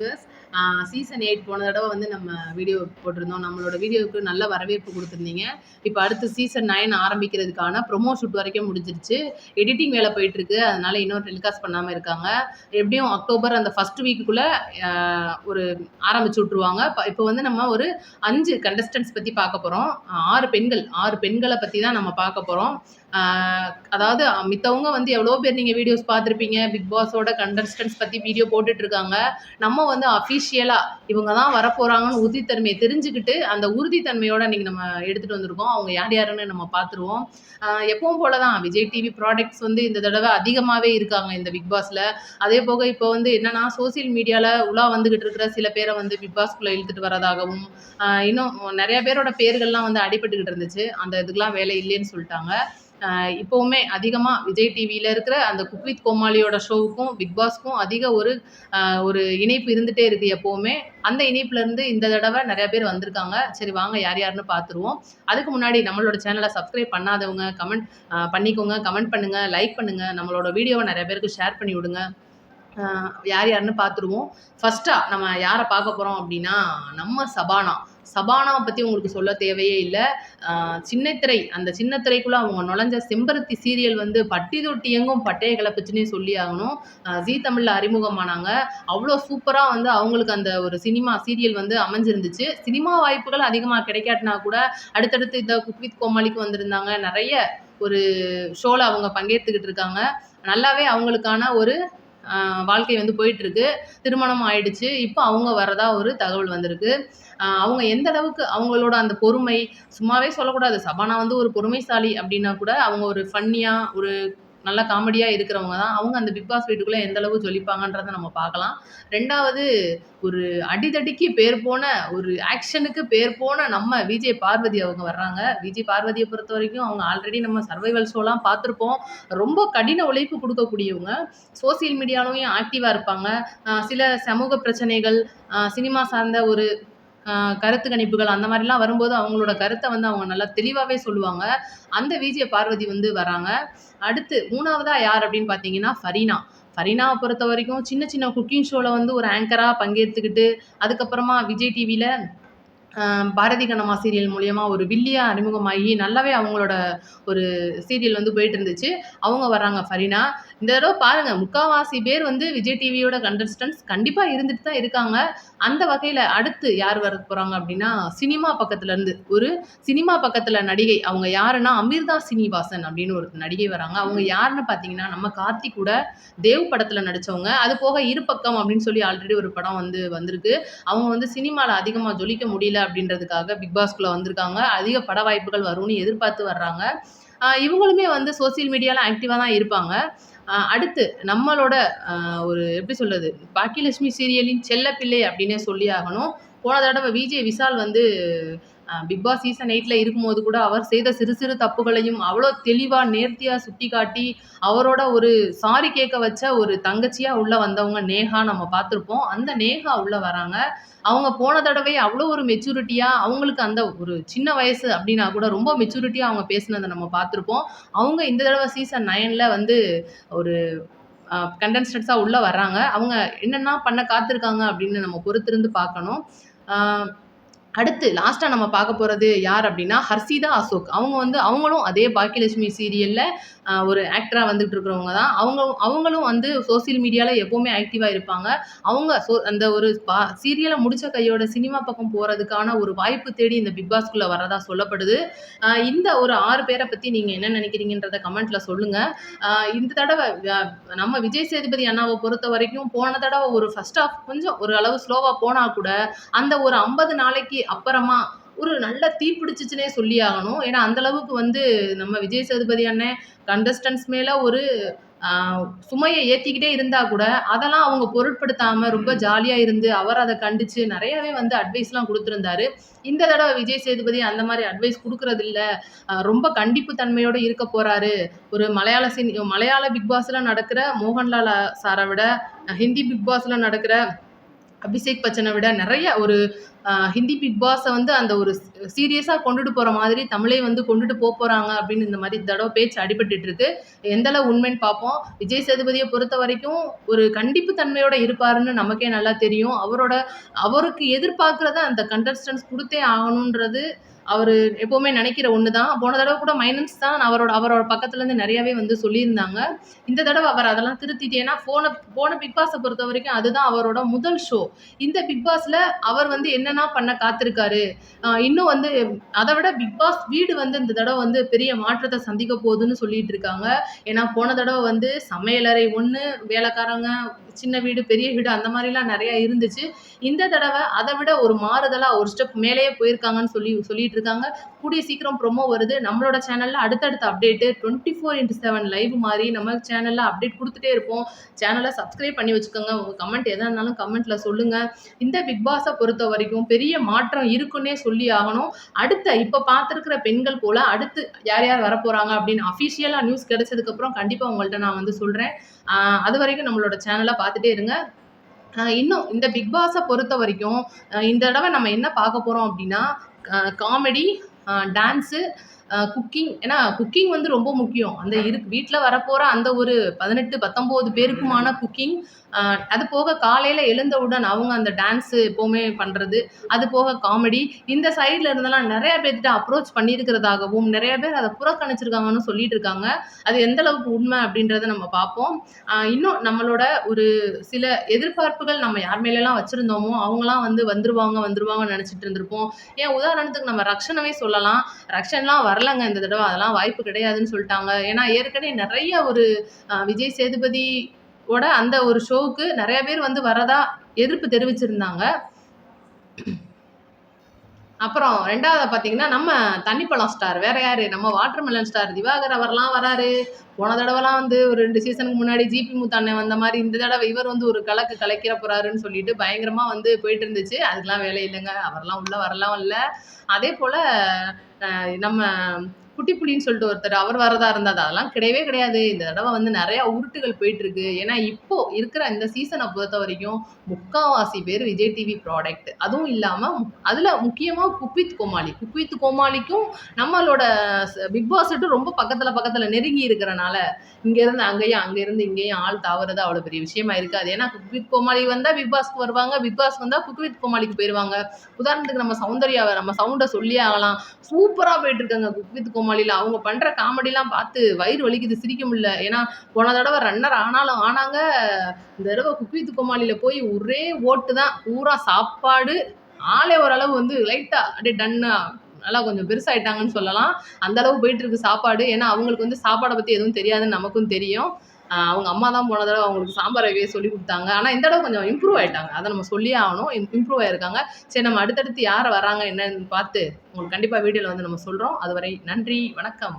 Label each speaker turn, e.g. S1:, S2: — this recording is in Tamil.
S1: வியூவர்ஸ், சீசன் 8 போன தடவ வந்து நம்ம வீடியோ போட்டிருந்தோம். நம்மளோட வீடியோவுக்கு நல்ல வரவேற்பு குடுத்திருந்தீங்க. இப்ப அடுத்து சீசன் 9 ஆரம்பிக்கிறதுக்கான ப்ரொமோ ஷூட் வரைக்கும் முடிஞ்சிருச்சு. எடிட்டிங் வேலை போயிட்டுருக்கு. அதனால இன்னும் டெலிகாஸ்ட் பண்ணாம இருக்காங்க. எப்படியும் அக்டோபர் அந்த ஃபர்ஸ்ட் வீக்குக்குள்ள அ ஒரு ஆரம்பிச்சு விட்டுருவாங்க. இப்ப வந்து நம்ம ஒரு 5 கண்டஸ்டன்ட்ஸ் பத்தி பார்க்க போறோம். 6 பெண்கள பத்தி தான் நம்ம பார்க்க போறோம். அதாவது மித்தவங்க வந்து எவ்வளோ பேர் நீங்க வீடியோஸ் பார்த்துருப்பீங்க. பிக் பாஸோட கண்டஸ்டன்ட்ஸ் பத்தி வீடியோ போட்டுட்டு இருக்காங்க. நம்ம வந்து அஃபிஷியலா இவங்க தான் வரப்போறாங்கன்னு உறுதித்தன்மையை தெரிஞ்சுக்கிட்டு, அந்த உறுதித்தன்மையோட இன்னைக்கு நம்ம எடுத்துட்டு வந்திருக்கோம். அவங்க யார் யாருன்னு நம்ம பார்த்துருவோம். எப்பவும் போல தான் விஜய் டிவி ப்ராடக்ட்ஸ் வந்து இந்த தடவை அதிகமாவே இருக்காங்க இந்த பிக் பாஸ்ல. அதே போக இப்போ வந்து என்னன்னா சோசியல் மீடியால உலா வந்துகிட்டு இருக்கிற சில பேரை வந்து பிக் பாஸ்குள்ள இழுத்துட்டு வரதாகவும், இன்னும் நிறைய பேரோட பேர்கள்லாம் வந்து அடிபட்டுக்கிட்டு இருந்துச்சு. அந்த இதுக்கெல்லாம் வேலை இல்லைன்னு சொல்லிட்டாங்க. இப்போவுமே அதிகமா விஜய் டிவியில இருக்கிற அந்த குக் வித் கோமாளியோட ஷோவுக்கும் பிக் பாஸ்க்கும் அதிக ஒரு இணைப்பு இருந்துட்டே இருக்கு எப்பவுமே. அந்த இணைப்புல இருந்து இந்த தடவை நிறைய பேர் வந்திருக்காங்க. சரி வாங்க யார் யாருன்னு பார்த்துருவோம். அதுக்கு முன்னாடி நம்மளோட சேனலை சப்ஸ்கிரைப் பண்ணாதவங்க கமெண்ட் பண்ணிக்கோங்க, கமெண்ட் பண்ணுங்க, லைக் பண்ணுங்க, நம்மளோட வீடியோவை நிறைய பேருக்கு ஷேர் பண்ணி விடுங்க. யார் யாருன்னு பார்த்துருவோம். ஃபர்ஸ்டா நம்ம யாரை பார்க்க போறோம் அப்படின்னா நம்ம சபானாவை பத்தி உங்களுக்கு சொல்ல தேவையே இல்லை. சின்னத்திரை அந்த சின்னத்திரைக்குள்ள அவங்க நுழைஞ்ச செம்பருத்தி சீரியல் வந்து பட்டி தொட்டி எங்கும் பட்டைய கிளப்புச்சுன்னே சொல்லி ஆகணும். ஜீ தமிழ்ல அறிமுகமானாங்க. அவ்வளோ சூப்பரா வந்து அவங்களுக்கு அந்த ஒரு சினிமா சீரியல் வந்து அமைஞ்சிருந்துச்சு. சினிமா வாய்ப்புகள் அதிகமாக கிடைக்காட்டினா கூட அடுத்தடுத்து இந்த குக் வித் கோமாளிக்கு வந்திருந்தாங்க. நிறைய ஒரு ஷோல அவங்க பங்கேற்றுக்கிட்டு இருக்காங்க. நல்லாவே அவங்களுக்கான ஒரு வாழ்க்கை வந்து போயிட்டு இருக்கு. திருமணம் ஆயிடுச்சு. இப்போ அவங்க வரதா ஒரு தகவல் வந்திருக்கு. அவங்க எந்த அளவுக்கு அவங்களோட அந்த பொறுமை, சும்மாவே சொல்லக்கூடாது. சபானா வந்து ஒரு பொறுமைசாலி அப்படின்னா கூட அவங்க ஒரு ஃபன்னியா ஒரு நல்ல காமெடியா இருக்கிறவங்க தான். அவங்க அந்த பிக் பாஸ் வீட்டுக்குள்ள எந்த அளவு ஜொலிப்பாங்கன்றத நம்ம பார்க்கலாம். 2வது ஒரு அடிதடிக்கு பேர் போன ஒரு ஆக்ஷனுக்கு பேர் போன நம்ம விஜே பார்வதி அவங்க வர்றாங்க. விஜே பார்வதியை பொறுத்த வரைக்கும் அவங்க ஆல்ரெடி நம்ம சர்வைவல் ஷோலாம் பார்த்துருப்போம். ரொம்ப கடின உழைப்பு கொடுக்கக்கூடியவங்க. சோசியல் மீடியாலையும் ஆக்டிவா இருப்பாங்க. சில சமூக பிரச்சனைகள், சினிமா சார்ந்த ஒரு கருத்து கணிப்புகள் அந்த மாதிரிலாம் வரும்போது அவங்களோட கருத்தை வந்து அவங்க நல்லா தெளிவாகவே சொல்லுவாங்க. அந்த விஜே பார்வதி வந்து வராங்க. அடுத்து 3வதா யார் அப்படின்னு பார்த்தீங்கன்னா ஃபரீனாவை பொறுத்த வரைக்கும் சின்ன சின்ன குக்கிங் ஷோவில் வந்து ஒரு ஆங்கராக பங்கேற்றுக்கிட்டு அதுக்கப்புறமா விஜய் டிவியில் பாரதி கண்ணம்மா சீரியல் மூலியமா ஒரு வில்லியா அறிமுகமாகி நல்லாவே அவங்களோட ஒரு சீரியல் வந்து போயிட்டு இருந்துச்சு. அவங்க வர்றாங்க ஃபரீனா. இந்த தடவை பாருங்க முக்காவாசி பேர் வந்து விஜய் டிவியோட கண்டஸ்டன்ட்ஸ் கண்டிப்பா இருந்துட்டு தான் இருக்காங்க. அந்த வகையில அடுத்து யார் வர போறாங்க அப்படின்னா சினிமா பக்கத்துல இருந்து ஒரு சினிமா பக்கத்துல நடிகை. அவங்க யாருன்னா அமிர்தா சீனிவாசன் அப்படின்னு ஒரு நடிகை வராங்க. அவங்க யாருன்னு பார்த்தீங்கன்னா நம்ம கார்த்திக் கூட தேவ் படத்துல நடிச்சவங்க. அது போக இருபக்கம் அப்படின்னு சொல்லி ஆல்ரெடி ஒரு படம் வந்து வந்திருக்கு. அவங்க வந்து சினிமால அதிகமா ஜொலிக்க முடியல அப்படின்றதுக்காக பிக் பாஸ்குள்ள வந்திருக்காங்க. அதிக பட வாய்ப்புகள் வரும்னு எதிர்பார்த்து வர்றாங்க. இவங்களுமே வந்து சோசியல் மீடியால ஆக்டிவா தான் இருப்பாங்க. அடுத்து நம்மளோட ஒரு எப்படி சொல்றது, பாக்கியலட்சுமி சீரியலின் செல்லப்பிள்ளை அப்படின்னே சொல்லி ஆகணும். போன தடவை விஜே விஷால் வந்து பிக் பாஸ் சீசன் 8ல இருக்கும்போது கூட அவர் செய்த சிறு சிறு தப்புகளையும் அவ்வளோ தெளிவா நேர்த்தியா சுட்டிக்காட்டி அவரோட ஒரு சாரி கேட்க வச்ச ஒரு தங்கச்சியா உள்ள வந்தவங்க நேஹா நம்ம பார்த்துருப்போம். அந்த நேஹா உள்ள வராங்க. அவங்க போன தடவை அவ்வளோ ஒரு மெச்சூரிட்டியா அவங்களுக்கு அந்த ஒரு சின்ன வயசு அப்படின்னா கூட ரொம்ப மெச்சூரிட்டியா அவங்க பேசினதை நம்ம பார்த்துருப்போம். அவங்க இந்த தடவை சீசன் 9ல வந்து ஒரு கண்டஸ்டன்ஸா உள்ள வர்றாங்க. அவங்க என்னென்ன பண்ண காத்திருக்காங்க அப்படின்னு நம்ம பொறுத்திருந்து பார்க்கணும். அடுத்து லாஸ்டா நம்ம பார்க்க போறது யார் அப்படின்னா ஹர்ஷிதா அசோக். அவங்க வந்து அவங்களும் அதே பாக்கியலட்சுமி சீரியல்ல ஒரு ஆக்டரா வந்துட்டு இருக்கிறவங்க தான். அவங்களும் வந்து சோசியல் மீடியால எப்பவுமே ஆக்டிவா இருப்பாங்க. அவங்க அந்த ஒரு சீரியலை முடிச்ச கையோட சினிமா பக்கம் போறதுக்கான ஒரு வாய்ப்பு தேடி இந்த பிக் பாஸ்குள்ள வரதா சொல்லப்படுது. இந்த ஒரு 6 பேரை பத்தி நீங்க என்ன நினைக்கிறீங்கன்றத கமெண்ட்ல சொல்லுங்க. இந்த தடவை நம்ம விஜய் சேதுபதி அண்ணாவை பொறுத்த வரைக்கும் போன தடவை ஒரு ஃபர்ஸ்ட் ஹாஃப் கொஞ்சம் ஒரு அளவு ஸ்லோவா போனா கூட அந்த ஒரு 50 நாளைக்கு அப்புறமா ஒரு நல்ல தீ பிடிச்சிச்சுனே சொல்லி ஆகணும். ஏன்னா அந்த அளவுக்கு வந்து நம்ம விஜய் சேதுபதி அண்ணன் கண்டஸ்டன்ஸ் மேல ஒரு சுமையை ஏற்றிக்கிட்டே இருந்தா கூட அதெல்லாம் அவங்க பொருட்படுத்தாம ரொம்ப ஜாலியா இருந்து அவர் அதை கண்டிச்சு நிறையவே வந்து அட்வைஸ்லாம் கொடுத்துருந்தாரு. இந்த தடவை விஜய் சேதுபதி அந்த மாதிரி அட்வைஸ் கொடுக்கறது இல்லை. ரொம்ப கண்டிப்பு தன்மையோட இருக்க போறாரு. ஒரு மலையாள பிக் பாஸ்ல நடக்கிற மோகன்லால் சாரை விட ஹிந்தி பிக் பாஸ்ல நடக்கிற அபிஷேக் பச்சனை விட நிறைய ஒரு ஹிந்தி பிக் பாஸை வந்து அந்த ஒரு சீரியஸாக கொண்டுட்டு போகிற மாதிரி தமிழை வந்து கொண்டுட்டு போகிறாங்க அப்படின்னு இந்த மாதிரி தடவை பேச்சு அடிபட்டுட்டு இருக்கு. எந்தளவு உண்மைன்னு பார்ப்போம். விஜய் சேதுபதியை பொறுத்த வரைக்கும் ஒரு கண்டிப்பு தன்மையோட இருப்பாருன்னு நமக்கே நல்லா தெரியும். அவருக்கு எதிர்பார்க்குறத அந்த கண்டஸ்டன்ஸ் கொடுத்தே ஆகணுன்றது அவர் எப்போவுமே நினைக்கிற ஒன்று தான். போன தடவை கூட மைனஸ் தான் அவரோட பக்கத்துலேருந்து நிறையாவே வந்து சொல்லியிருந்தாங்க. இந்த தடவை அவர் அதெல்லாம் திருத்திட்டு, ஏன்னா போன பிக் பாஸை பொறுத்த வரைக்கும் அதுதான் அவரோட முதல் ஷோ. இந்த பிக் பாஸில் அவர் வந்து என்னென்ன பண்ண காத்திருக்காரு. இன்னும் வந்து அதை விட பிக் பாஸ் வீடு வந்து இந்த தடவை வந்து பெரிய மாற்றத்தை சந்திக்க போகுதுன்னு சொல்லிட்டு இருக்காங்க. ஏன்னா போன தடவை வந்து சமையலறை ஒன்று, வேலைக்காரங்க, சின்ன வீடு, பெரிய வீடு அந்த மாதிரிலாம் நிறையா இருந்துச்சு. இந்த தடவை அதை விட ஒரு மாறுதலாக ஒரு ஸ்டெப் மேலேயே போயிருக்காங்கன்னு சொல்லிட்டு இருக்காங்க. கூடிய சீக்கிரம் ப்ரொமோ வருது. நம்மளோட சேனலில் அடுத்தடுத்த அப்டேட்டு 24/7 லைவ் மாதிரி நம்ம சேனலில் அப்டேட் கொடுத்துட்டே இருப்போம். சேனலை சப்ஸ்கிரைப் பண்ணி வச்சுக்கோங்க. உங்கள் கமெண்ட் எதாக இருந்தாலும் கமெண்ட்டில் சொல்லுங்கள். இந்த பிக் பாஸை பொறுத்த வரைக்கும் பெரிய மாற்றம் இருக்குன்னே சொல்லி ஆகணும். இப்போ பார்த்துருக்கிற பெண்கள் போல் அடுத்து யார் யார் வரப்போகிறாங்க அப்படின்னு அஃபிஷியலாக நியூஸ் கிடைச்சதுக்கப்புறம் கண்டிப்பாக உங்கள்கிட்ட நான் வந்து சொல்கிறேன். அது வரைக்கும் நம்மளோட சேனலை பார்த்துட்டே இருங்க. இன்னும் இந்த பிக் பாஸை பொறுத்த வரைக்கும் இந்த தடவை நம்ம என்ன பார்க்க போகிறோம் அப்படின்னா, காமெடி, டான்ஸு, குக்கிங். ஏன்னா குக்கிங் வந்து ரொம்ப முக்கியம். அந்த வீட்டில் வரப்போகிற அந்த ஒரு 18, 19 பேருக்குமான குக்கிங். அது போக காலையில் எழுந்தவுடன் அவங்க அந்த டான்ஸு எப்போவுமே பண்ணுறது, அது போக காமெடி. இந்த சைடில் இருந்தெல்லாம் நிறைய பேர்கிட்ட அப்ரோச் பண்ணியிருக்கிறதாகவும் நிறைய பேர் அதை புறக்கணிச்சிருக்காங்கன்னு சொல்லிட்டு இருக்காங்க. அது எந்த அளவுக்கு உண்மை அப்படின்றத நம்ம பார்ப்போம். இன்னும் நம்மளோட ஒரு சில எதிர்பார்ப்புகள் நம்ம யார் மேலெல்லாம் வச்சுருந்தோமோ அவங்களாம் வந்து வந்துருவாங்கன்னு நினச்சிட்டு இருந்திருப்போம். ஏன் உதாரணத்துக்கு நம்ம ரக்ஷனவே சொல்லலாம். ரக்ஷன்லாம் வரலங்க இந்த தடவை, அதெல்லாம் வாய்ப்பு கிடையாதுன்னு சொல்லிட்டாங்க. ஏன்னா ஏற்கனவே நிறைய ஒரு விஜய் சேதுபதி அந்த ஒரு ஷோவுக்கு நிறைய பேர் வந்து வரதா எதிர்ப்பு தெரிவிச்சிருந்தாங்க. அப்புறம் 2வது பார்த்தீங்கன்னா, நம்ம தண்ணிப்பழம் ஸ்டார் வேற யாரு, நம்ம வாட்டர்மெலன் ஸ்டார் திவாகர் அவர்லாம் வராரு. போன தடவைலாம் வந்து ஒரு 2 சீசனுக்கு முன்னாடி ஜிபி முத்தண்ணன் வந்த மாதிரி இந்த தடவை இவர் வந்து ஒரு கலக்கிற போறாருன்னு சொல்லிட்டு பயங்கரமா வந்து போயிட்டு இருந்துச்சு. அதுக்கெல்லாம் வேலை இல்லைங்க. அவர்லாம் உள்ள வரலாம் இல்ல. அதே போல நம்ம குட்டி புலின்னு சொல்லிட்டு ஒருத்தர் அவர் வரதா இருந்தது அதெல்லாம் கிடையவே கிடையாது. இந்த தடவை வந்து நிறைய உருட்டுகள் போயிட்டு இருக்கு. ஏன்னா இப்போ இருக்கிற இந்த சீசனை பொறுத்த வரைக்கும் 3/4 பேர் விஜய் டிவி ப்ராடக்ட். அதுவும் இல்லாமல் அதில் முக்கியமாக குக் வித் கோமாளிக்கும் நம்மளோட பிக் பாஸ் ரொம்ப பக்கத்தில் நெருங்கி இருக்கிறனால இங்கேருந்து அங்கேயும் அங்கேருந்து இங்கேயும் ஆள் தாவறது அவ்வளோ பெரிய விஷயமா இருக்காது. ஏன்னா குக் வித் கோமாளி வந்தால் பிக் பாஸ்க்கு வருவாங்க, பிக் பாஸ்க்கு வந்தால் குக் வித் கோமாளிக்கு போயிடுவாங்க. உதாரணத்துக்கு நம்ம சௌந்தர்யாவை நம்ம சவுண்டை சொல்லியே ஆகலாம். சூப்பராக போயிட்டு இருக்காங்க குக் வித் கோமாளியில். அவங்க பண்ணுற காமெடிலாம் பார்த்து வயிறு வலிக்குது, சிரிக்க முடியல. ஏன்னா போன தடவை ரன்னர் ஆனாங்க. இந்த தடவை குக் வித் கோமாளியில் போய் ஒரே ஓட்டு தான். பூரா சாப்பாடு, ஆளே ஓரளவு வந்து லைட்டாக அப்படியே டன்னா நல்லா கொஞ்சம் பெருசாயிட்டாங்கன்னு சொல்லலாம். அந்த அளவு போயிட்டு இருக்கு சாப்பாடு. ஏன்னா அவங்களுக்கு வந்து சாப்பாடை பற்றி எதுவும் தெரியாதுன்னு நமக்கும் தெரியும். அவங்க அம்மா தான் போன தடவை அவங்களுக்கு சாம்பார் வைக்கவே சொல்லி கொடுத்தாங்க. ஆனால் இந்த தடவை கொஞ்சம் இம்ப்ரூவ் ஆகிட்டாங்க. அதை நம்ம சொல்லியே ஆகணும். இம்ப்ரூவ் ஆகிருக்காங்க. சரி, நம்ம அடுத்தடுத்து யார் வராங்க என்னன்னு பார்த்து உங்களுக்கு கண்டிப்பாக வீடியோவில் வந்து நம்ம சொல்கிறோம். அதுவரை நன்றி, வணக்கம்.